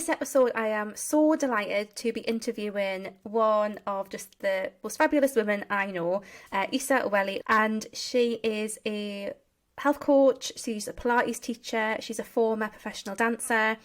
this episode, I am so delighted to be interviewing one of just the most fabulous women I know, Isa-Welly, and she is a health coach, she's a Pilates teacher, she's a former professional dancer,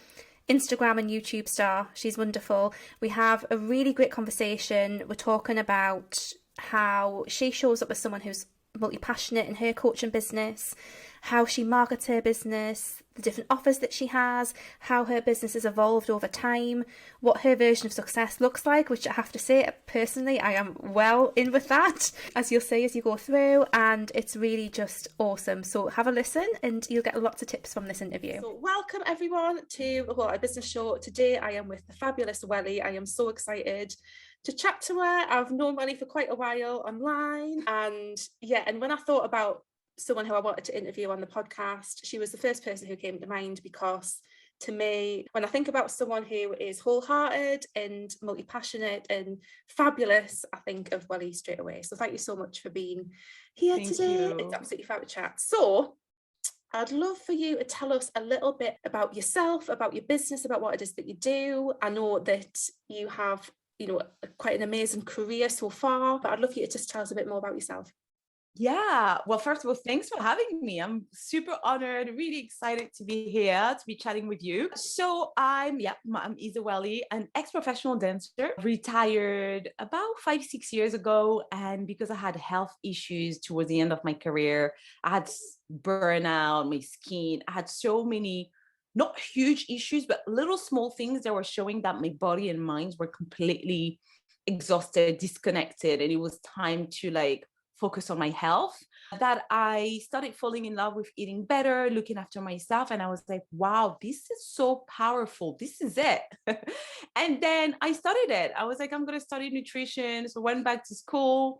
Instagram and YouTube star. She's wonderful. We have a really great conversation. We're talking about how she shows up as someone who's multi-passionate in her coaching business, how she markets her business, the different offers that she has, how her business has evolved over time, what her version of success looks like, which I have to say, personally, I am well in with that, as you'll see as you go through, and it's really just awesome. So have a listen and you'll get lots of tips from this interview. So welcome everyone to a business show. Today I am with the fabulous Welly. I am so excited to chat to her. I've known Welly for quite a while online, and when I thought about someone who I wanted to interview on the podcast, she was the first person who came to mind, because to me, when I think about someone who is wholehearted and multi-passionate and fabulous, I think of Welly straight away. So thank you so much for being here today. It's absolutely fabulous chat. So I'd love for you to tell us a little bit about yourself, about your business, about what it is that you do. I know that you have, quite an amazing career so far, but I'd love for you to just tell us a bit more about yourself. Yeah, well, first of all, thanks for having me. I'm super honored, really excited to be here, to be chatting with you. So I'm Isa-Welly, an ex-professional dancer, retired about 5-6 years ago. And because I had health issues towards the end of my career, I had burnout, my skin, I had so many, not huge issues, but little small things that were showing that my body and mind were completely exhausted, disconnected. And it was time to focus on my health, that I started falling in love with eating better, looking after myself. And I was like, wow, this is so powerful. This is it. And then I studied it. I was like, I'm going to study nutrition. So I went back to school.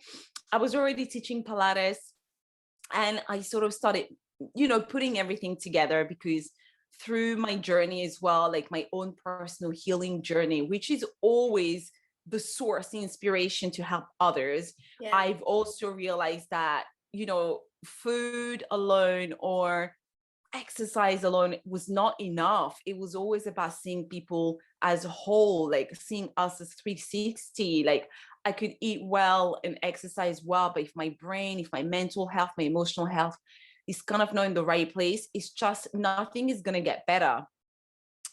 I was already teaching Pilates. And I sort of started, putting everything together, because through my journey as well, like my own personal healing journey, which is always the source, the inspiration to help others. Yeah. I've also realized that, food alone or exercise alone was not enough. It was always about seeing people as a whole, like seeing us as 360. Like I could eat well and exercise well, but if my brain, if my mental health, my emotional health is kind of not in the right place, it's just nothing is going to get better.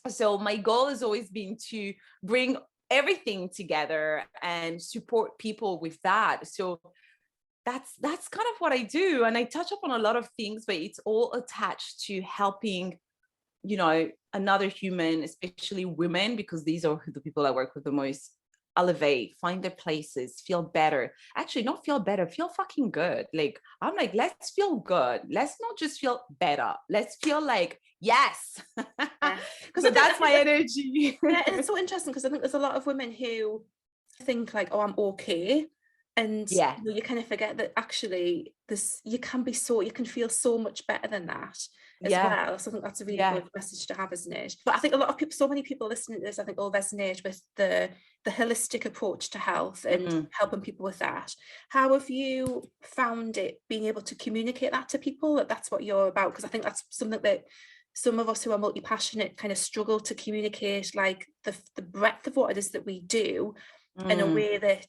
So my goal has always been to bring everything together and support people with that. So that's kind of what I do. And I touch upon a lot of things, but it's all attached to helping, another human, especially women, because these are the people I work with the most, elevate, find their places, feel better. Actually, not feel better, feel fucking good. Like, I'm like, let's feel good. Let's not just feel better. Let's feel like, yes. Yeah. So that's my energy. Yeah, it's so interesting, because I think there's a lot of women who think like, oh, I'm okay. And you kind of forget that actually you can feel so much better than that as well. So I think that's a really good message to have, isn't it? But I think so many people listening to this, I think will resonate with the holistic approach to health and helping people with that. How have you found it being able to communicate that to people, that that's what you're about? Because I think that's something that some of us who are multi-passionate kind of struggle to communicate, like the breadth of what it is that we do in a way that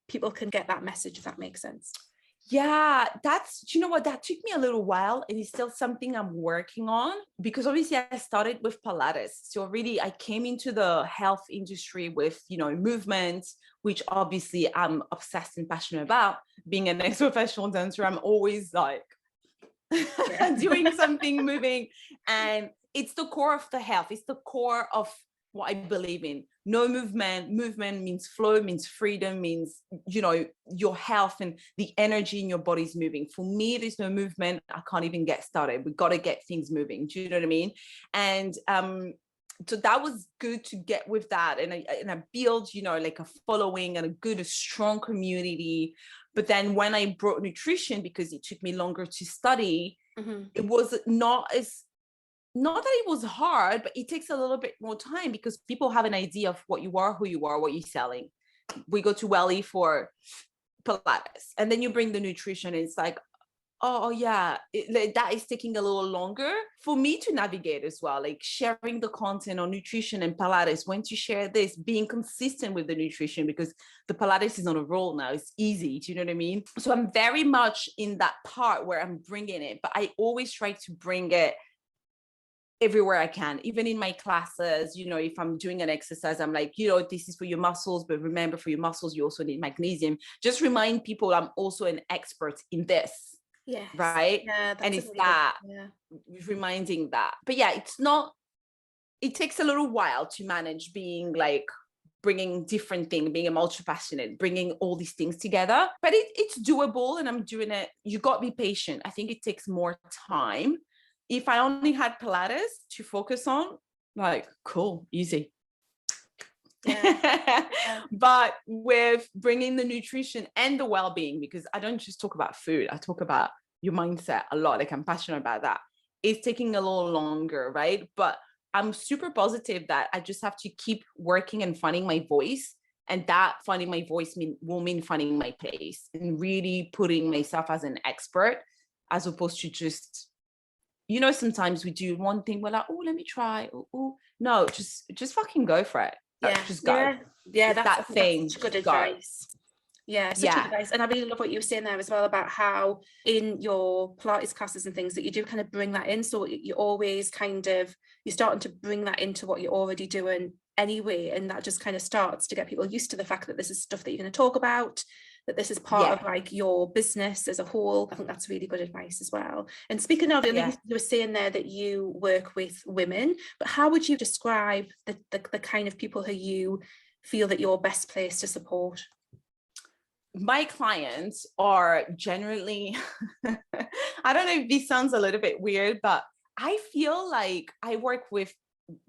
people can get that message, if that makes sense. Yeah, you know what, that took me a little while, and it's still something I'm working on, because obviously I started with Pilates. So really I came into the health industry with, movement, which obviously I'm obsessed and passionate about. Being an ex-professional dancer, I'm always like doing something, moving, and it's the core of the health. It's the core of what I believe in. No movement means flow, means freedom, means, your health and the energy in your body's moving. For me, there's no movement, I can't even get started. We've got to get things moving. Do you know what I mean? And so that was good to get with that. And I built, like a following and a strong community. But then when I brought nutrition, because it took me longer to study, it was not that it was hard, but it takes a little bit more time, because people have an idea of what you are, who you are, what you're selling. We go to Welly for Pilates, and then you bring the nutrition, and it's like, oh yeah, that is taking a little longer for me to navigate as well. Like sharing the content on nutrition and Pilates, when to share this, being consistent with the nutrition, because the Pilates is on a roll now. It's easy. Do you know what I mean? So I'm very much in that part where I'm bringing it, but I always try to bring it everywhere I can, even in my classes. You know, if I'm doing an exercise, I'm like, you know, this is for your muscles, but remember, for your muscles, you also need magnesium. Just remind people I'm also an expert in this. Yes. Right. Yeah, and that's it's really that good. Yeah. reminding that. But yeah, it takes a little while to manage being like bringing different things, being a multi-passionate, bringing all these things together. But it's doable, and I'm doing it. You got to be patient. I think it takes more time. If I only had Pilates to focus on, like, cool, easy. Yeah. Yeah. But with bringing the nutrition and the well-being, because I don't just talk about food, I talk about your mindset a lot. Like, I'm passionate about that. It's taking a little longer, right? But I'm super positive that I just have to keep working and finding my voice. And that finding my voice will mean finding my place and really putting myself as an expert, as opposed to just, you know, sometimes we do one thing, we're like, oh, let me try. Oh, no, just fucking go for it. Yeah. Just go. Yeah. Yeah. It's I that think that's thing. such good Just go. advice. Yeah, such good Yeah. advice. And I really love what you were saying there as well about how in your Pilates classes and things that you do kind of bring that in. So you always kind of, you're starting to bring that into what you're already doing anyway. And that just kind of starts to get people used to the fact that this is stuff that you're going to talk about, that this is part of like your business as a whole. I think that's really good advice as well. And speaking of, you were saying there that you work with women, but how would you describe the kind of people who you feel that you're best placed to support? My clients are generally, I don't know if this sounds a little bit weird, but I feel like I work with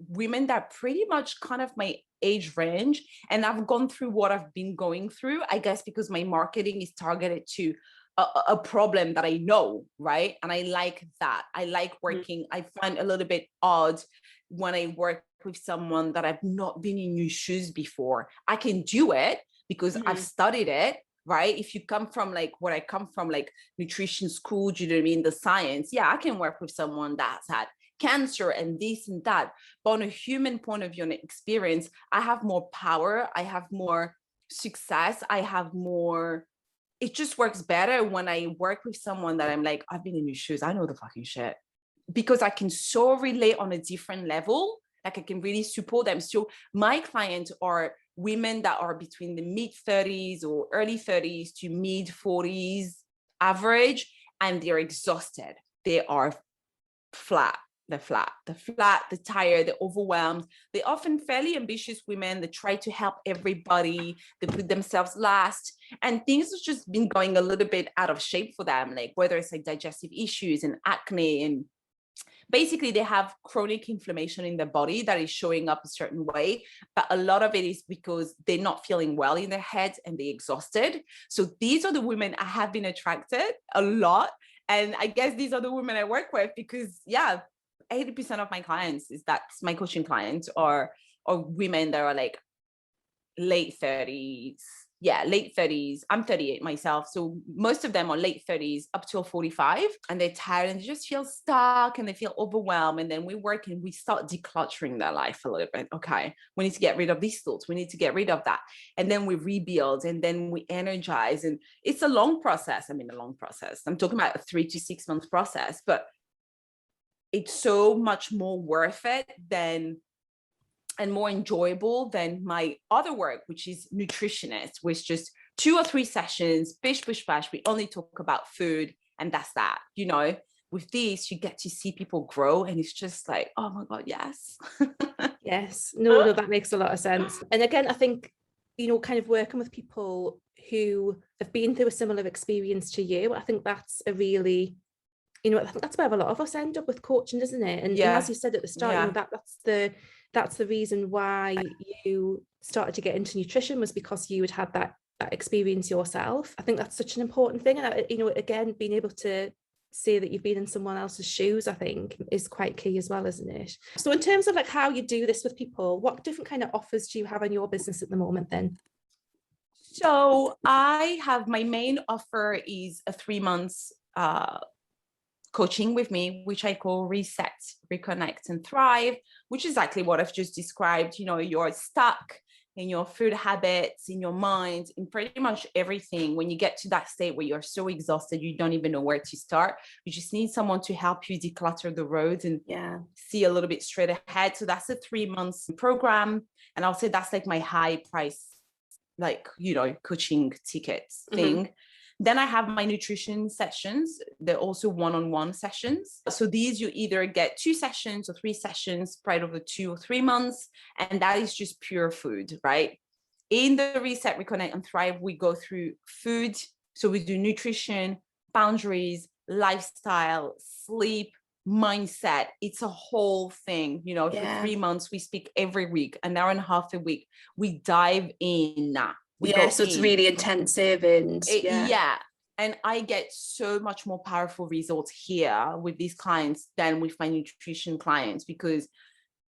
women that are pretty much kind of my age range, and I've gone through what I've been going through, I guess, because my marketing is targeted to a problem that I know, right? And I like that. I like working. I find a little bit odd when I work with someone that I've not been in your shoes before. I can do it because I've studied it, right? If you come from like where I come from, like nutrition school, do you know what I mean? The science, yeah, I can work with someone that's had cancer and this and that. But on a human point of view and experience, I have more power, I have more success, I have more, it just works better when I work with someone that I'm like, I've been in your shoes, I know the fucking shit. Because I can so relate on a different level, like I can really support them. So my clients are women that are between the mid 30s or early 30s to mid 40s average, and they're exhausted. They are flat. They're flat, they're tired, they're overwhelmed. They're often fairly ambitious women. They try to help everybody. They put themselves last. And things have just been going a little bit out of shape for them, like whether it's like digestive issues and acne, and basically they have chronic inflammation in their body that is showing up a certain way. But a lot of it is because they're not feeling well in their heads and they're exhausted. So these are the women I have been attracted a lot. And I guess these are the women I work with because 80% of my clients that's my coaching clients are women that are like late 30s. Late 30s. I'm 38 myself. So most of them are late 30s up till 45, and they're tired and they just feel stuck and they feel overwhelmed. And then we work and we start decluttering their life a little bit. Okay, we need to get rid of these thoughts. We need to get rid of that. And then we rebuild and then we energize. And it's a long process. I mean, a long process. I'm talking about a 3 to 6 month process, but it's so much more worth it and more enjoyable than my other work, which is nutritionist, which just 2 or 3 sessions, bish, bish, bash. We only talk about food and that's that. You know, with this, you get to see people grow and it's just like, oh my God, yes. Yes, no, that makes a lot of sense. And again, I think, you know, kind of working with people who have been through a similar experience to you, I think that's a really, you know, I think that's where a lot of us end up with coaching, isn't it? And as you said at the start, you know, that's the reason why you started to get into nutrition, was because you had that experience yourself. I think that's such an important thing. And, you know, again, being able to say that you've been in someone else's shoes, I think is quite key as well, isn't it? So in terms of like how you do this with people, what different kind of offers do you have in your business at the moment then? So I have, my main offer is a 3 months coaching with me, which I call Reset, Reconnect, and Thrive, which is exactly what I've just described. You know, you're stuck in your food habits, in your mind, in pretty much everything. When you get to that state where you're so exhausted, you don't even know where to start. You just need someone to help you declutter the roads and see a little bit straight ahead. So that's a 3 months program. And I'll say that's like my high price, like, you know, coaching tickets thing. Then I have my nutrition sessions. They're also one-on-one sessions. So these, you either get 2 sessions or 3 sessions spread over 2 or 3 months. And that is just pure food, right? In the Reset, Reconnect, and Thrive, we go through food. So we do nutrition, boundaries, lifestyle, sleep, mindset. It's a whole thing. You know, for 3 months, we speak every week, an hour and a half a week. We dive in now. So it's really intensive and and I get so much more powerful results here with these clients than with my nutrition clients, because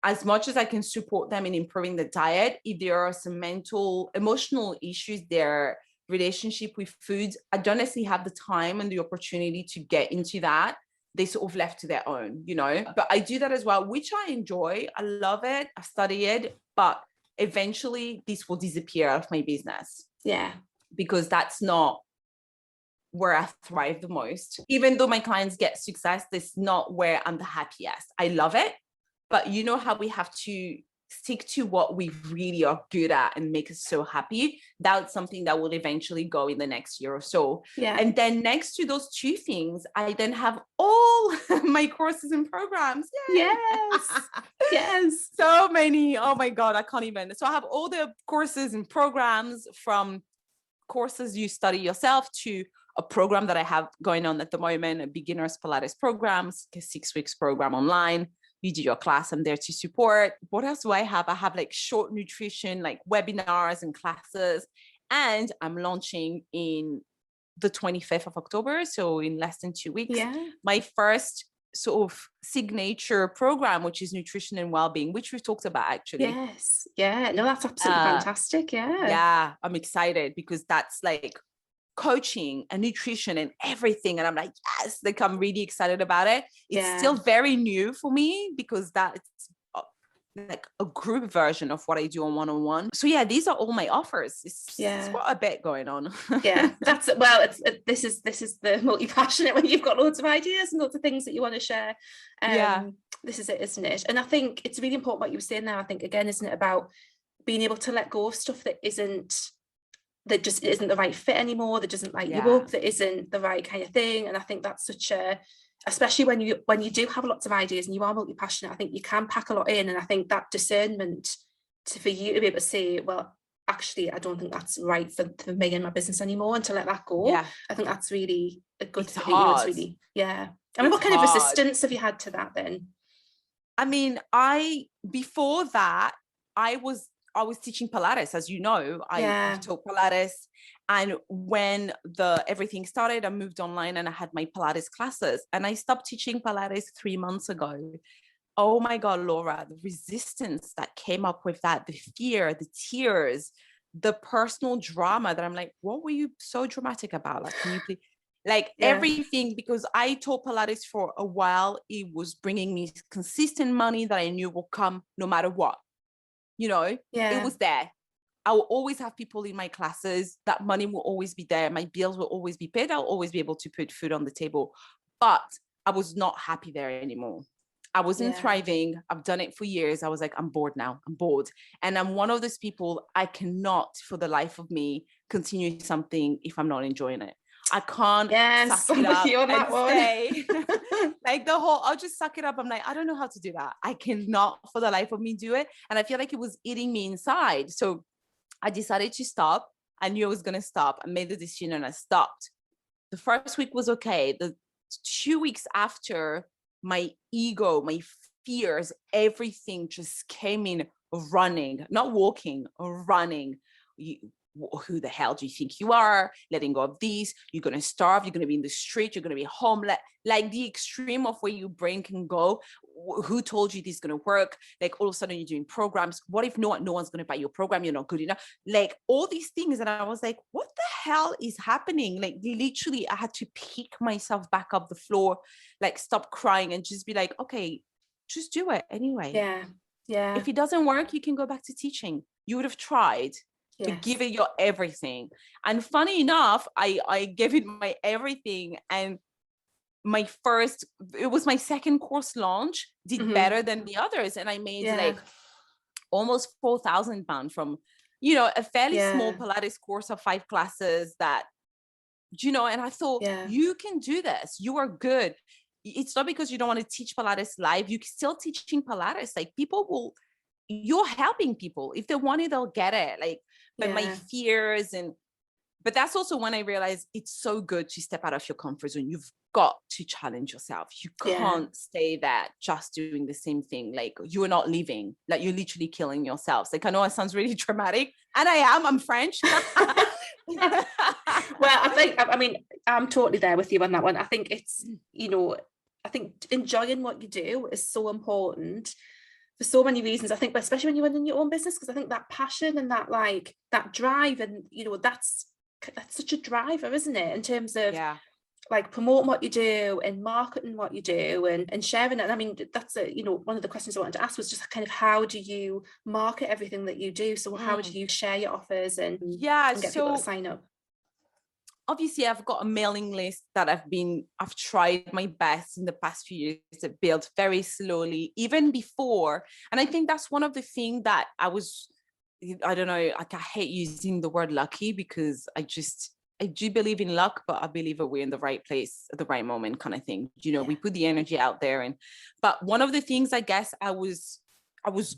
as much as I can support them in improving the diet, if there are some mental, emotional issues, their relationship with food, I don't necessarily have the time and the opportunity to get into that. They sort of left to their own, you know, but I do that as well, which I enjoy. I love it. I study it, but eventually this will disappear out of my business. Because that's not where I thrive the most. Even though my clients get success, that's not where I'm the happiest. I love it, but you know how we have to stick to what we really are good at and make us so happy. That's something that will eventually go in the next year or so. And then next to those 2 things, I then have all my courses and programs. So many. Oh my God, I can't even. So I have all the courses and programs, from courses you study yourself to a program that I have going on at the moment, a beginner's Pilates program, a 6 weeks program online. You do your class, I'm there to support. What else do I have? I have like short nutrition, like webinars and classes. And I'm launching in the 25th of October, so in less than 2 weeks, my first sort of signature program, which is nutrition and well-being, which we've talked about actually. No, that's absolutely fantastic. I'm excited because that's like coaching and nutrition and everything, and I'm like, yes, like I'm really excited about it. It's still very new for me because that's like a group version of what I do on one-on-one. So these are all my offers. It's quite a bit going on. That's this is the multi-passionate, when you've got loads of ideas and lots of things that you want to share. This is it, isn't it? And I think it's really important what you were saying there. I think, again, isn't it about being able to let go of stuff that just isn't the right fit anymore, that doesn't light you up, that isn't the right kind of thing. And I think that's such a, especially when you do have lots of ideas and you are multi-passionate, I think you can pack a lot in. And I think that discernment for you to be able to say, well, actually, I don't think that's right for me and my business anymore, and to let that go. I think that's really a good thing. It's really, I mean, what kind of resistance have you had to that then? I mean, before that, I was teaching Pilates, as you know. I taught Pilates, and when everything started, I moved online and I had my Pilates classes, and I stopped teaching Pilates 3 months ago. Oh my God, Laura, the resistance that came up with that, the fear, the tears, the personal drama that I'm like, what were you so dramatic about? Like, can you please, like everything, because I taught Pilates for a while. It was bringing me consistent money that I knew will come no matter what. You know, it was there. I will always have people in my classes. That money will always be there. My bills will always be paid. I'll always be able to put food on the table. But I was not happy there anymore. I wasn't thriving. I've done it for years. I was like, I'm bored now. I'm bored. And I'm one of those people, I cannot for the life of me continue something if I'm not enjoying it. I can't suck it up and stay. Like I'll just suck it up. I'm like, I don't know how to do that. I cannot for the life of me do it. And I feel like it was eating me inside. So I decided to stop. I knew I was going to stop. I made the decision and I stopped. The first week was okay. The 2 weeks after, my ego, my fears, everything just came in running, not walking, running. who the hell do you think you are? Letting go of these, you're going to starve, you're going to be in the street, you're going to be homeless, like the extreme of where your brain can go. Who told you this is going to work? Like all of a sudden you're doing programs. What if no one's going to buy your program? You're not good enough. Like all these things. And I was like, what the hell is happening? Like literally I had to pick myself back up the floor, like stop crying and just be like, okay, just do it anyway. Yeah. If it doesn't work, you can go back to teaching. You would have tried. But give it your everything. And funny enough, I gave it my everything. And it was my second course launch, did better than the others. And I made like almost £4,000 from, a fairly small Pilates course of 5 classes that, and I thought, you can do this. You are good. It's not because you don't want to teach Pilates live. You're still teaching Pilates. Like you're helping people. If they want it, they'll get it. Like, but my fears but that's also when I realized it's so good to step out of your comfort zone. You've got to challenge yourself. You can't stay there just doing the same thing. Like you're not living, like you're literally killing yourselves. Like I know it sounds really dramatic and I'm French. Well, I mean, I'm totally there with you on that one. I think it's, I think enjoying what you do is so important for so many reasons. I think, but especially when you're running your own business, because I think that passion and that that drive and, that's such a driver, isn't it? In terms of like promoting what you do and marketing what you do and sharing it. And I mean, that's one of the questions I wanted to ask was just kind of how do you market everything that you do? So how do you share your offers and get people to sign up? Obviously I've got a mailing list that I've tried my best in the past few years to build very slowly, even before. And I think that's one of the things that I don't know, like I hate using the word lucky because I do believe in luck, but I believe that we're in the right place at the right moment kind of thing. We put the energy out there. But one of the things I guess I was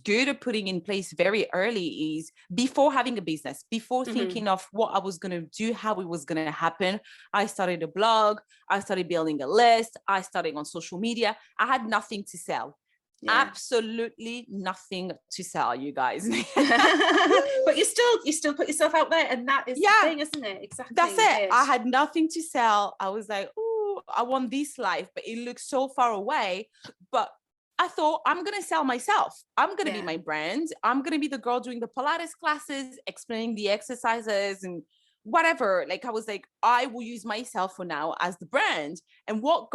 good at putting in place very early is before having a business, before thinking of what I was going to do, how it was going to happen. I started a blog. I started building a list. I started on social media. I had nothing to sell. Absolutely nothing to sell, you guys. But you still put yourself out there, and that is the thing, isn't it? Exactly. That's it. I had nothing to sell. I was like, oh, I want this life, but it looks so far away. But I thought, I'm going to sell myself. I'm going to be my brand. I'm going to be the girl doing the Pilates classes, explaining the exercises and whatever. Like I was like, I will use myself for now as the brand. And what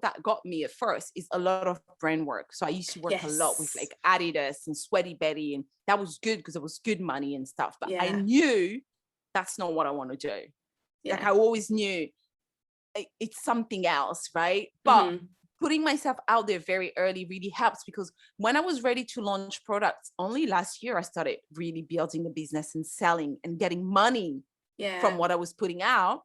that got me at first is a lot of brand work. So I used to work a lot with like Adidas and Sweaty Betty, and that was good because it was good money and stuff. But I knew that's not what I want to do. Like I always knew it's something else, right? But putting myself out there very early really helps, because when I was ready to launch products, only last year I started really building a business and selling and getting money from what I was putting out.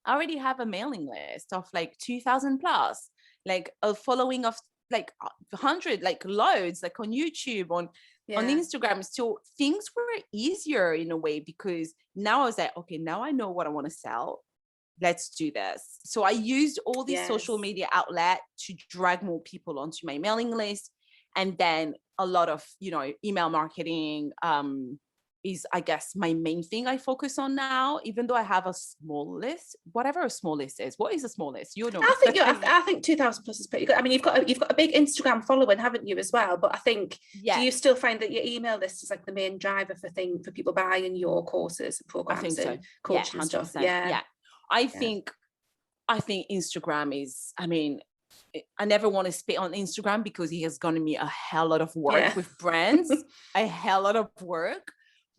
I already have a mailing list of like 2,000 plus, like a following of like 100, like loads, like on YouTube, on Instagram. So things were easier in a way, because now I was like, okay, now I know what I want to sell. Let's do this. So I used all these social media outlet to drag more people onto my mailing list. And then a lot of, email marketing is, I guess, my main thing I focus on now, even though I have a small list, whatever a small list is. What is a small list? I think 2,000 plus is pretty good. I mean, you've got a big Instagram following, haven't you, as well? But I think, do you still find that your email list is like the main driver for people buying your courses and programs and coaching and stuff? I think Instagram is, I mean, I never want to spit on Instagram because it has gotten me a hell lot of work with brands, a hell lot of work.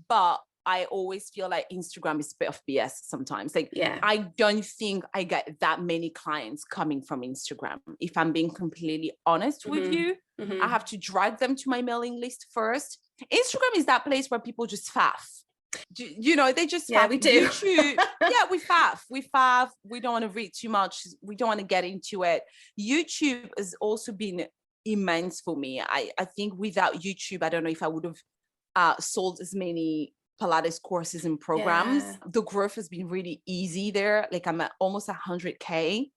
But I always feel like Instagram is a bit of BS sometimes. Like, I don't think I get that many clients coming from Instagram. If I'm being completely honest with you, I have to drag them to my mailing list first. Instagram is that place where people just faff. They just faff. We do. YouTube, we faff. We don't want to read too much. We don't want to get into it. YouTube has also been immense for me. I think without YouTube, I don't know if I would have sold as many Pilates courses and programs. The growth has been really easy there. Like I'm at almost 100K.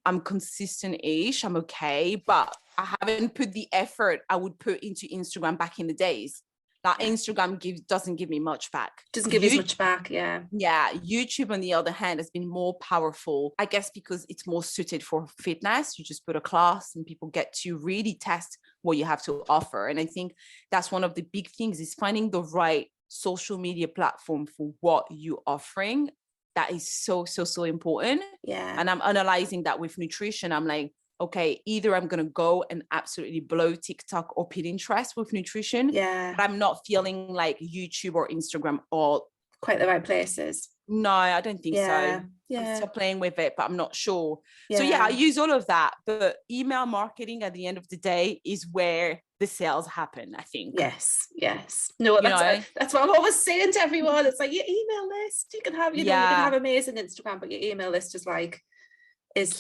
I'm consistent-ish. I'm okay, but I haven't put the effort I would put into Instagram back in the days. Like Instagram doesn't give me much back. Doesn't give as much back, yeah. Yeah, YouTube on the other hand has been more powerful, I guess, because it's more suited for fitness. You just put a class and people get to really test what you have to offer. And I think that's one of the big things, is finding the right social media platform for what you're offering. That is so important. Yeah. And I'm analyzing that with nutrition. I'm like, okay, either I'm going to go and absolutely blow TikTok or Pinterest with nutrition. Yeah. But I'm not feeling like YouTube or Instagram are quite the right places. No, I don't think so. Yeah. I'm still playing with it, but I'm not sure. Yeah. So yeah, I use all of that. But email marketing at the end of the day is where the sales happen, I think. Yes. No, that's what I'm always saying to everyone. It's like your email list. You can have, you can have amazing Instagram, but your email list is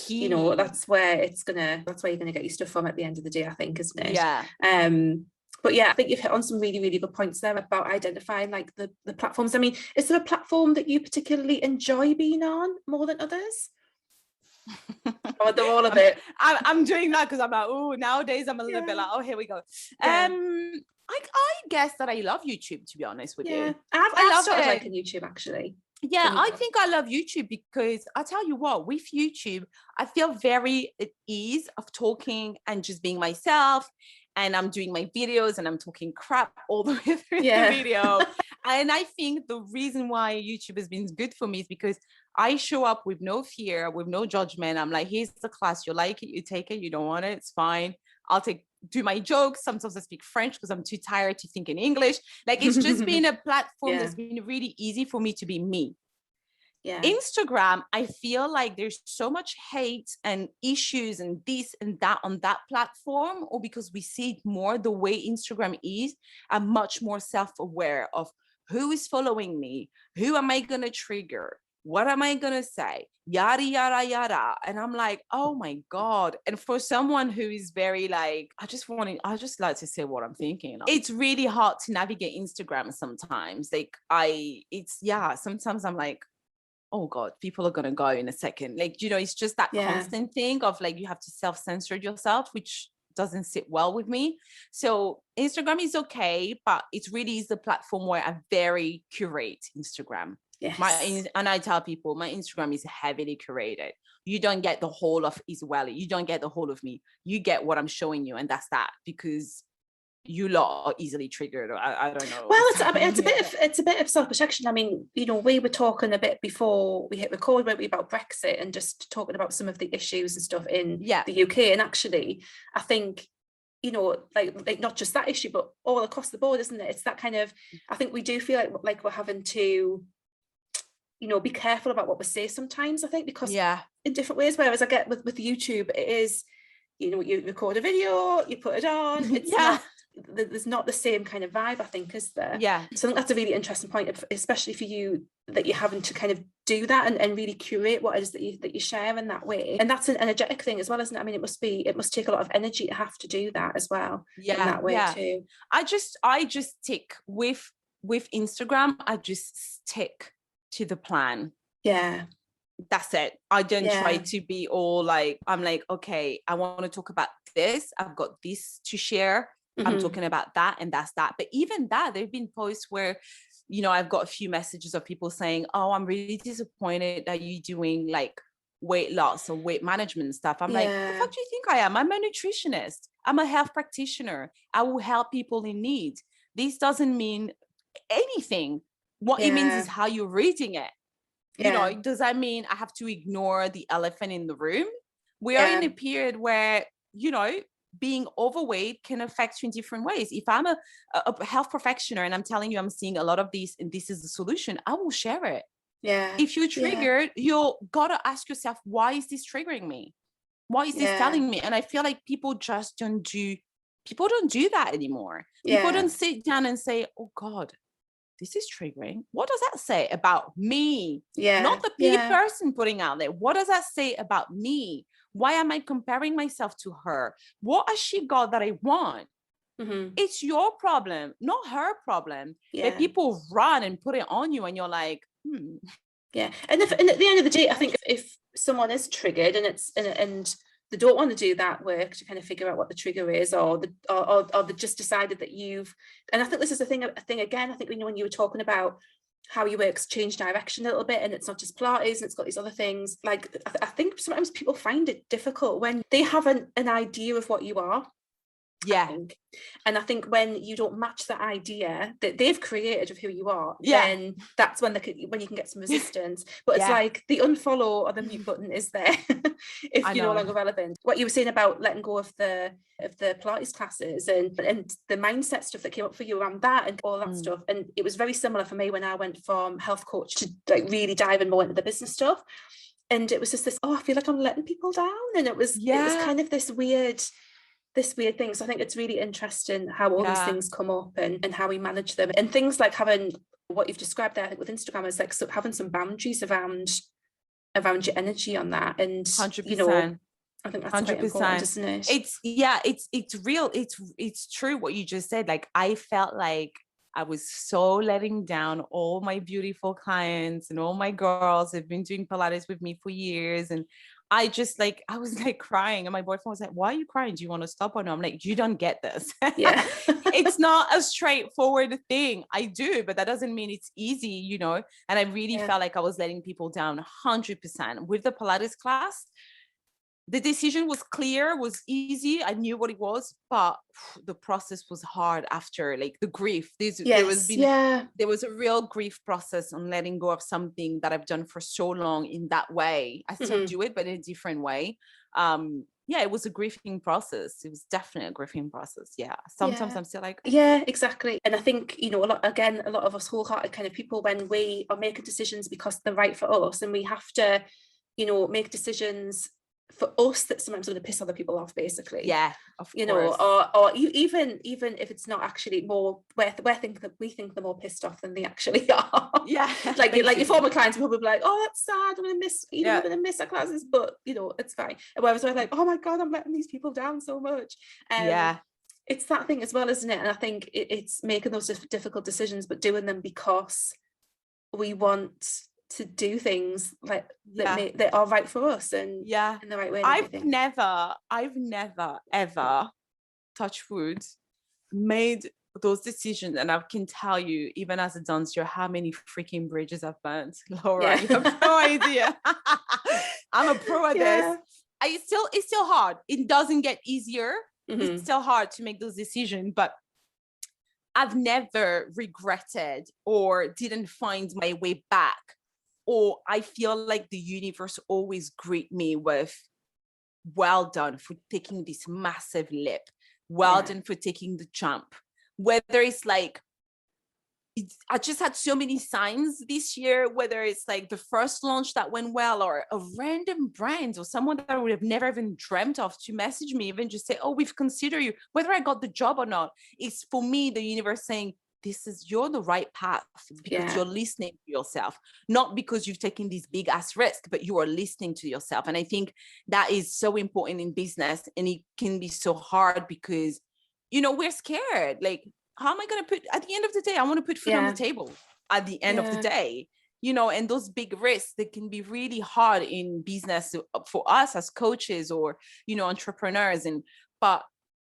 key. That's where you're gonna get your stuff from at the end of the day, I think, isn't it? Yeah. But yeah, I think you've hit on some really, really good points there about identifying like the platforms. I mean, is there a platform that you particularly enjoy being on more than others? Or they're all a bit. I'm doing that because I'm like, nowadays I'm a little bit like, here we go. Yeah. I guess that I love YouTube, to be honest with you. I started liking YouTube actually. Yeah, I think I love YouTube because I tell you what, with YouTube, I feel very at ease of talking and just being myself. And I'm doing my videos and I'm talking crap all the way through the video. And I think the reason why YouTube has been good for me is because I show up with no fear, with no judgment. I'm like, here's the class. You like it, you take it. You don't want it, it's fine. I'll do my jokes. Sometimes I speak French because I'm too tired to think in English. Like, it's just been a platform that's been really easy for me to be me. Yeah. Instagram, I feel like there's so much hate and issues and this and that on that platform, or because we see it more the way Instagram is. I'm much more self-aware of who is following me, who am I going to trigger, what am I going to say, yada, yada, yada. And I'm like, oh my God. And for someone who is very like, I just like to say what I'm thinking. It's really hard to navigate Instagram sometimes. Sometimes I'm like, oh God, people are going to go in a second. Like, it's just that constant thing of like, you have to self-censor yourself, which doesn't sit well with me. So Instagram is okay, but it really is the platform where I very curate Instagram. Yes. And I tell people my Instagram is heavily curated. You don't get the whole of Isa-Welly. You don't get the whole of me. You get what I'm showing you. And that's that, because you lot are easily triggered. I don't know. Well, it's a bit of self-protection. I mean, we were talking a bit before we hit record, weren't we, about Brexit and just talking about some of the issues and stuff in the UK. And actually, I think, like not just that issue, but all across the board, isn't it? It's that kind of, I think we do feel like we're having to, be careful about what we say sometimes, I think, because in different ways, whereas I get with YouTube, it is, you record a video, you put it on, it's not, there's not the same kind of vibe, I think, is there? Yeah. So I think that's a really interesting point, especially for you, that you're having to kind of do that and really curate what it is that you share in that way. And that's an energetic thing as well, isn't it? I mean, it must take a lot of energy to have to do that as well. In that way too. I just stick with Instagram. I just stick to the plan. Yeah. That's it. I don't try to be all like, I'm like, okay, I want to talk about this. I've got this to share. I'm talking about that, and that's that. But even that, there've been posts where, I've got a few messages of people saying, oh, I'm really disappointed that you're doing like weight loss or weight management stuff. I'm like, what the fuck do you think I am? I'm a nutritionist. I'm a health practitioner. I will help people in need. This doesn't mean anything. What it means is how you're reading it. Does that mean I have to ignore the elephant in the room? We are in a period where, being overweight can affect you in different ways. If I'm a health practitioner and I'm telling you I'm seeing a lot of these and this is the solution, I will share it. Yeah. If you're triggered, you gotta ask yourself, why is this triggering me? Why is this telling me? And I feel like people don't do that anymore. People don't sit down and say, oh God, this is triggering. What does that say about me? Yeah. Not the person putting out there. What does that say about me? Why am I comparing myself to her? What has she got that I want? It's your problem, not her problem. But people run and put it on you and you're like, Yeah. And at the end of the day, I think if someone is triggered and they don't want to do that work to kind of figure out what the trigger is, or they just decided that and I think this is a thing again, I think when you were talking about how your work's changed direction a little bit, and it's not just Pilates and it's got these other things, like I think sometimes people find it difficult when they have an idea of what you are. Yeah. And I think when you don't match that idea that they've created of who you are, then that's when when you can get some resistance. But it's like the unfollow or the mute button is there if you're no longer relevant. What you were saying about letting go of the Pilates classes and the mindset stuff that came up for you around that and all that stuff. And it was very similar for me when I went from health coach to like really diving more into the business stuff. And it was just this, I feel like I'm letting people down. And it was kind of this weird thing. So I think it's really interesting how all these things come up and how we manage them, and things like having what you've described there, I think with Instagram, is like having some boundaries around your energy on that. And 100%. I think that's 100%. Quite important, isn't it? It's real. It's true what you just said. Like, I felt like I was so letting down all my beautiful clients and all my girls who've been doing Pilates with me for years. And I was like crying, and my boyfriend was like, why are you crying? Do you want to stop or no? I'm like, you don't get this. Yeah. It's not a straightforward thing. I do, but that doesn't mean it's easy, And I really felt like I was letting people down 100%. With the Pilates class, the decision was clear, was easy. I knew what it was, but the process was hard after, like the grief. There was a real grief process on letting go of something that I've done for so long in that way. I still do it, but in a different way. It was a grieving process. It was definitely a grieving process. Yeah. Sometimes I'm still like, yeah, exactly. And I think, a lot of us wholehearted kind of people, when we are making decisions because they're right for us, and we have to, make decisions for us that sometimes going to piss other people off, basically. Yeah, of course. Or even if it's not actually more we think they're more pissed off than they actually are. Yeah. like your former clients will be like, oh, that's sad, I'm gonna miss I'm gonna miss our classes, but it's fine. Whereas I'm like, oh my god, I'm letting these people down so much. It's that thing as well, isn't it? And I think it's making those difficult decisions, but doing them because we want to do things like that are right for us and in the right way. I've never ever, touch wood, made those decisions, and I can tell you, even as a dancer, how many freaking bridges I've burnt. Laura, you have no idea. I'm a pro at this. It's still hard. It doesn't get easier. It's still hard to make those decisions, but I've never regretted or didn't find my way back. Or I feel like the universe always greet me with, well done for taking this massive leap. Well done for taking the jump. Whether it's like, I just had so many signs this year, whether it's like the first launch that went well, or a random brand or someone that I would have never even dreamt of to message me, even just say, oh, we've considered you, whether I got the job or not. It's for me, the universe saying, you're the right path, because you're listening to yourself, not because you've taken this big ass risk, but you are listening to yourself. And I think that is so important in business, and it can be so hard because, we're scared. Like, how am I going to put, at the end of the day, I want to put food on the table at the end of the day, and those big risks, they can be really hard in business for us as coaches or, entrepreneurs. But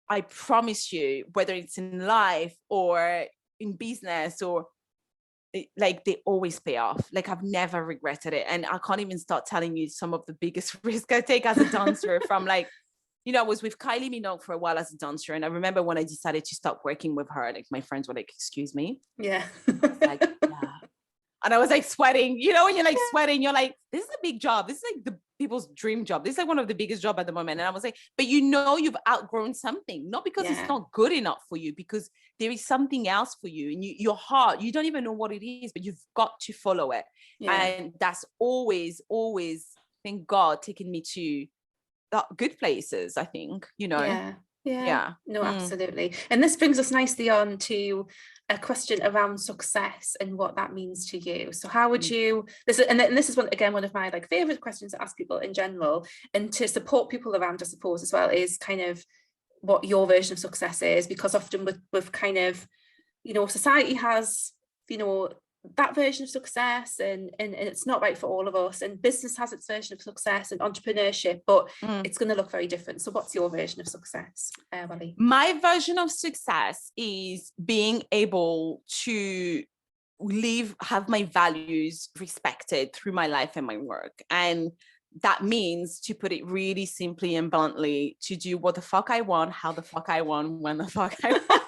I promise you, whether it's in life or in business, or like, they always pay off. Like, I've never regretted it. And I can't even start telling you some of the biggest risks I take as a dancer from like, I was with Kylie Minogue for a while as a dancer. And I remember when I decided to stop working with her, like my friends were like, excuse me. Yeah. Like, and I was like sweating, when you're like sweating, you're like, this is a big job. This is like the people's dream job. This is like one of the biggest jobs at the moment. And I was like, but you've outgrown something, not because it's not good enough for you, because there is something else for you. And your heart, you don't even know what it is, but you've got to follow it. And that's always, thank God, taken me to good places, I think, No, absolutely. And this brings us nicely on to a question around success and what that means to you. So how would you, this is one of my like favorite questions to ask people in general, and to support people around, I suppose, as well, is kind of what your version of success is, because often with kind of, society has, that version of success, and it's not right for all of us, and business has its version of success and entrepreneurship, but it's going to look very different. So what's your version of success, Welly? My version of success is being able to have my values respected through my life and my work. And that means, to put it really simply and bluntly, to do what the fuck I want, how the fuck I want, when the fuck I want.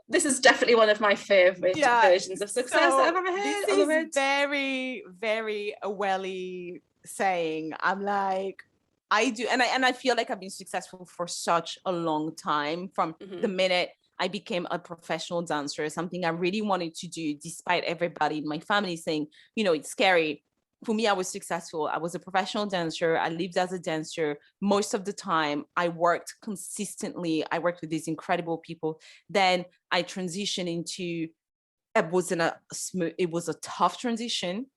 This is definitely one of my favorite versions of success that I've ever heard. This is very, very a Welly saying. I'm like, I do, and I feel like I've been successful for such a long time, from the minute I became a professional dancer, something I really wanted to do, despite everybody in my family saying, you know, it's scary. For me, I was successful. I was a professional dancer. I lived as a dancer most of the time. I worked consistently. I worked with these incredible people. Then I transitioned into, it was a tough transition,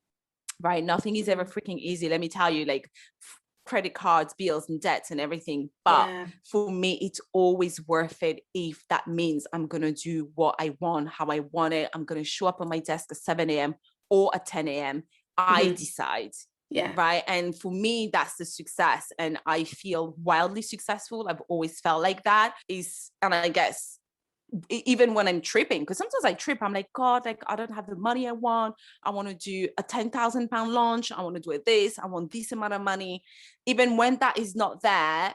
right? Nothing is ever freaking easy. Let me tell you, like credit cards, bills and debts and everything. But for me, it's always worth it if that means I'm going to do what I want, how I want it. I'm going to show up on my desk at 7 a.m. or at 10 a.m. I decide. Right. And for me, that's the success. And I feel wildly successful. I've always felt like that and I guess even when I'm tripping, because sometimes I trip, I'm like, God, like, I don't have the money I want. I want to do a 10,000 pound launch. I want to do this. I want this amount of money. Even when that is not there,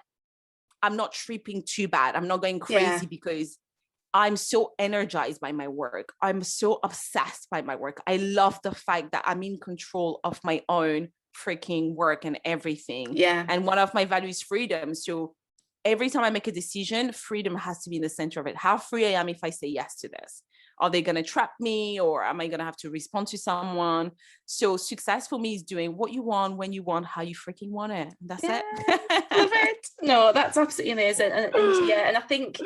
I'm not tripping too bad. I'm not going crazy because I'm so energized by my work. I'm so obsessed by my work. I love the fact that I'm in control of my own freaking work and everything. And one of my values is freedom. So every time I make a decision, freedom has to be in the center of it. How free I am if I say yes to this. Are they going to trap me, or am I going to have to respond to someone? So success for me is doing what you want, when you want, how you freaking want it. That's it. Love it. No, that's absolutely amazing. And I think,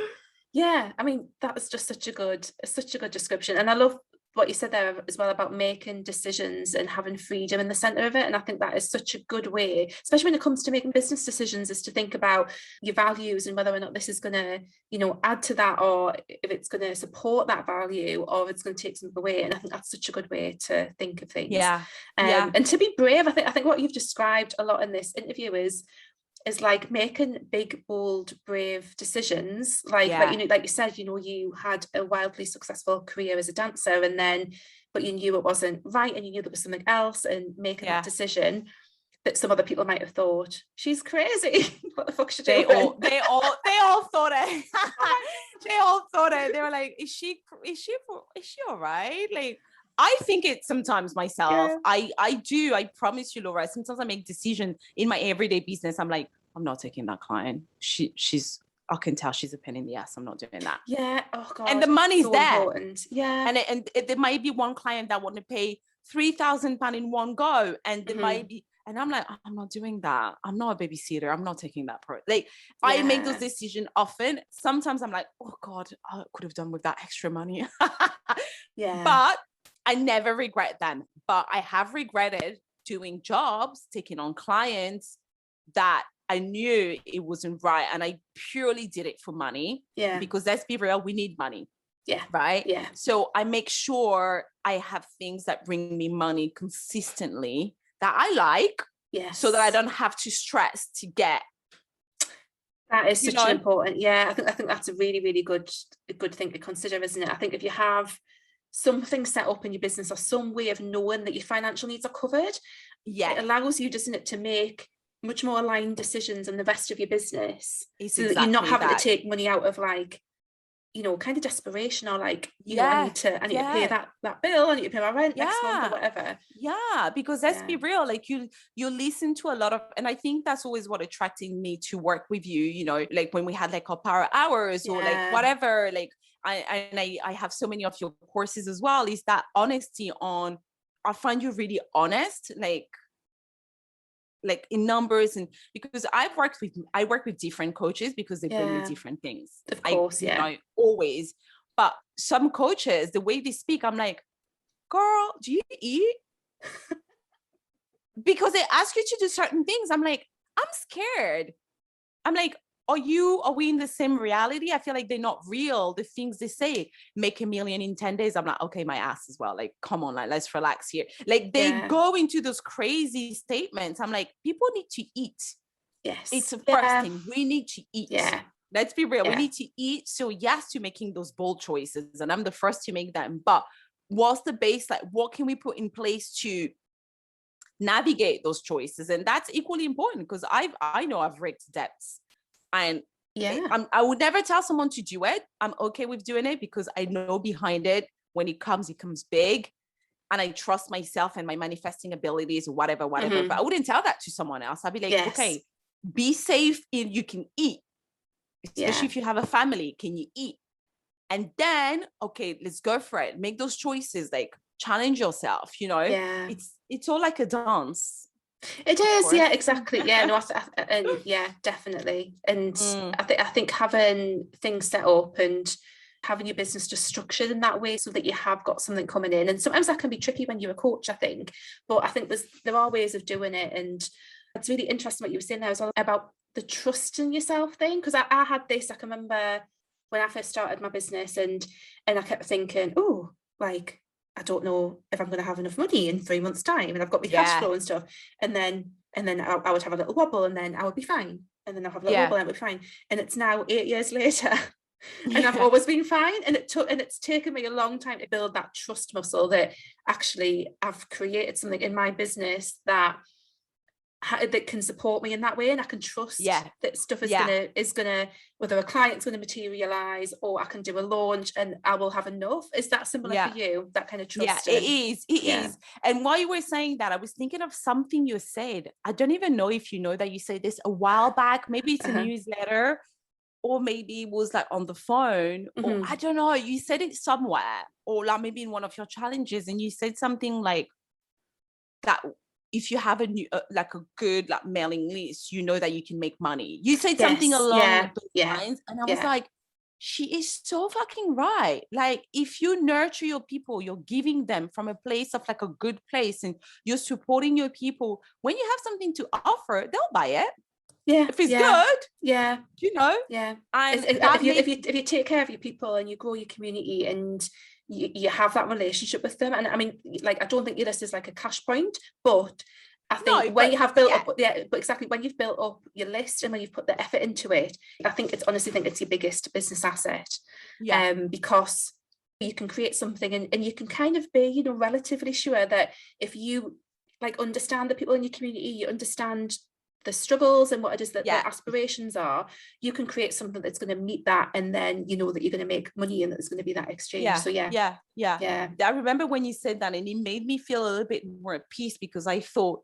I mean, that was just such a good description. And I love what you said there as well about making decisions and having freedom in the center of it. And I think that is such a good way, especially when it comes to making business decisions, is to think about your values and whether or not this is going to, you know, add to that, or if it's going to support that value, or if it's going to take something away. And I think that's such a good way to think of things. And to be brave, I think what you've described a lot in this interview is like making big, bold, brave decisions. Like you know, like you said, you know, you had a wildly successful career as a dancer, and then, but you knew it wasn't right, and you knew there was something else, and making that decision that some other people might have thought, she's crazy. What the fuck's she doing? They all thought it. They all thought it. They were like, is she all right? Like, I think it sometimes myself. I do. I promise you, Laura. Sometimes I make decisions in my everyday business. I'm like, I'm not taking that client. She's. I can tell she's a pain in the ass. I'm not doing that. Oh God. And the money's so there. Important. And there might be one client that want to pay £3,000 in one go, and there might be. And I'm like, I'm not doing that. I'm not a babysitter. I'm not taking that I make those decisions often. Sometimes I'm like, oh God, I could have done with that extra money. But I never regret them. But I have regretted doing jobs, taking on clients that I knew it wasn't right. And I purely did it for money. Because let's be real, we need money. Right? So I make sure I have things that bring me money consistently that I like. So that I don't have to stress to get. That is such an important. I think that's a really, really good thing to consider, isn't it? I think if you have something set up in your business, or some way of knowing that your financial needs are covered, it allows you, doesn't it, to make much more aligned decisions in the rest of your business, so that you're not having to take money out of, like, you know, kind of desperation, or like, you know, I need to pay that bill, I need to pay my rent next month, or whatever. Because let's be real, like you listen to a lot of, and I think that's always what attracted me to work with you, you know, like when we had like our power hours or like whatever, like I have so many of your courses as well, is that honesty on, I find you really honest, like in numbers. And because I work with different coaches, because they bring me different things, of course, you know, always. But some coaches, the way they speak, I'm like, girl, do you eat? Because they ask you to do certain things. I'm like, I'm scared. I'm like, are we in the same reality? I feel like they're not real. The things they say, make 1 million in 10 days. I'm like, okay, my ass as well. Like, come on, like, let's relax here. Like, they go into those crazy statements. I'm like, people need to eat. Yes. It's the first thing. We need to eat. Yeah. Let's be real. Yeah. We need to eat. So yes, to making those bold choices. And I'm the first to make them. But what's the base? Like, what can we put in place to navigate those choices? And that's equally important, because I know I've raked debts, and I would never tell someone to do it. I'm okay with doing it because I know behind it, when it comes big, and I trust myself and my manifesting abilities, or whatever. But I wouldn't tell that to someone else. I'd be like, okay, be safe, in you can eat, especially if you have a family. Can you eat? And then, okay, let's go for it. Make those choices, like, challenge yourself, it's all like a dance. It is, yeah, exactly. Yeah, no, and yeah, definitely. And I think having things set up and having your business just structured in that way, so that you have got something coming in. And sometimes that can be tricky when you're a coach, I think. But I think there are ways of doing it. And it's really interesting what you were saying there as well about the trust in yourself thing. Because I had this, I can remember when I first started my business, and I kept thinking, oh, like, I don't know if I'm going to have enough money in 3 months' time, and I've got my cash flow and stuff. And then I would have a little wobble, and then I would be fine. And then I'll have a little wobble, and I'll be fine. And it's now 8 years later, and I've always been fine. And it's taken me a long time to build that trust muscle, that actually I've created something in my business that can support me in that way, and I can trust that stuff is gonna whether a client's gonna materialize, or I can do a launch and I will have enough. Is that similar for you, that kind of trust? It is. And while you were saying that, I was thinking of something you said. I don't even know if you know that you said this a while back. Maybe it's a newsletter, or maybe it was like on the phone, or I don't know, you said it somewhere, or like maybe in one of your challenges, and you said something like that. If you have a good like mailing list, you know that you can make money. You said something along those lines, and I was like, she is so fucking right. Like, if you nurture your people, you're giving them from a place of like a good place, and you're supporting your people. When you have something to offer, they'll buy it. If it's good, And if you take care of your people and you grow your community, and you have that relationship with them. And I mean, like, I don't think this is like a cash point, but I think when you have built up, but exactly, when you've built up your list and when you've put the effort into it, I think it's your biggest business asset. Because you can create something, and you can kind of be, relatively sure that if you like understand the people in your community, you understand the struggles and what it is that their aspirations are, you can create something that's going to meet that, and then you know that you're going to make money, and there's going to be that exchange. I remember when you said that, and it made me feel a little bit more at peace, because I thought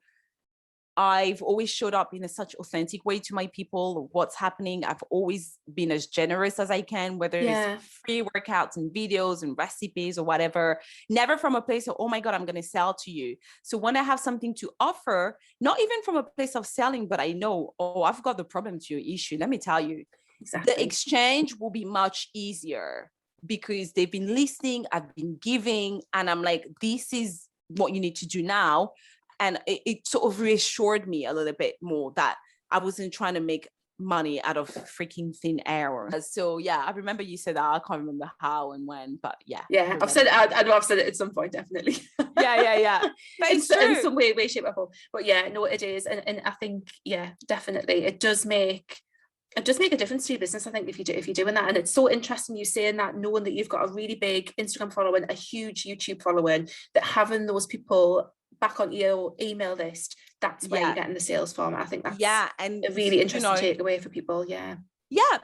I've always showed up in such authentic way to my people, what's happening. I've always been as generous as I can, whether it's free workouts and videos and recipes or whatever, never from a place of, oh my God, I'm going to sell to you. So when I have something to offer, not even from a place of selling, but I know, oh, I've got the problem to your issue. Let me tell you, the exchange will be much easier, because they've been listening, I've been giving, and I'm like, this is what you need to do now. And it sort of reassured me a little bit more that I wasn't trying to make money out of freaking thin air. So I remember you said that. I can't remember how and when, but I've said it. I know I've said it at some point, definitely. But it's true. In some way, shape, or form. But no, it is, and I think definitely it does make a difference to your business, I think, if you're doing that. And it's so interesting you saying that, knowing that you've got a really big Instagram following, a huge YouTube following, that having those people back on your email list, that's where you're getting the sales from. I think that's and a really interesting takeaway for people.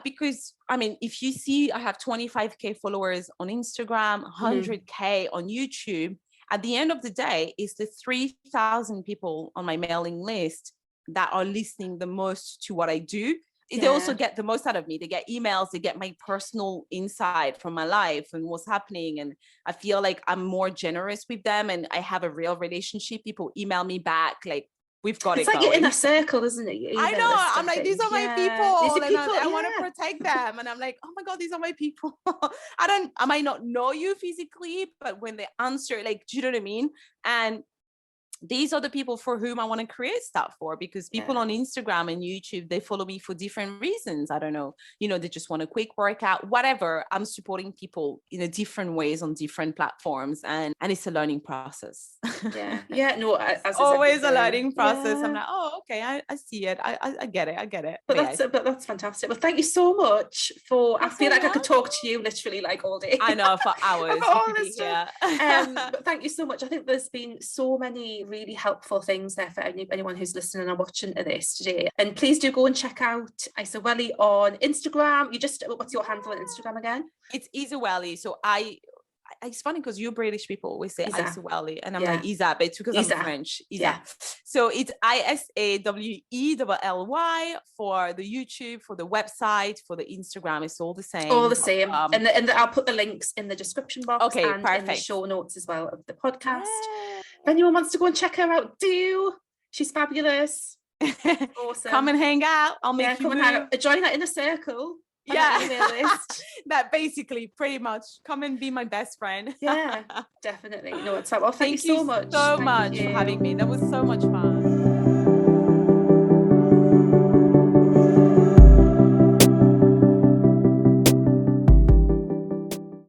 Because I mean, if you see, I have 25k followers on Instagram, 100k on YouTube. At the end of the day, it's the 3,000 people on my mailing list that are listening the most to what I do. They also get the most out of me. They get emails, they get my personal insight from my life and what's happening. And I feel like I'm more generous with them, and I have a real relationship. People email me back, like, we've got it's it like going. You're in a circle, isn't it? I know. I'm like, these are my people. And I want to protect them. And I'm like, oh my God, these are my people. I might not know you physically, but when they answer, like, do you know what I mean? And these are the people for whom I want to create stuff for, because people on Instagram and YouTube, they follow me for different reasons. I don't know, they just want a quick workout, whatever. I'm supporting people in a different ways on different platforms, and it's a learning process. No, as always a learning process. I'm like, oh, okay, I see it. I get it. But that's fantastic. Well, thank you so much for. I feel like I could talk to you literally like all day. I know, for hours. But thank you so much. I think there's been so many really helpful things there for anyone who's listening and watching to this today. And please do go and check out Isa-Welly on Instagram. What's your handle on Instagram again? It's Isa-Welly. So it's funny because you British people always say Isa-Welly, and I'm like Isa, but it's because I'm French. Isa. So it's ISAWELLY for the YouTube, for the website, for the Instagram. It's all the same. All the same. And I'll put the links in the description box and perfect. in the show notes as well of the podcast. If anyone wants to go and check her out, do. She's fabulous. Awesome. Come and hang out. I'll make you hang out. Join that inner circle. That basically pretty much come and be my best friend. Definitely. No, it's fine. Well, thank you so much for having me. That was so much fun.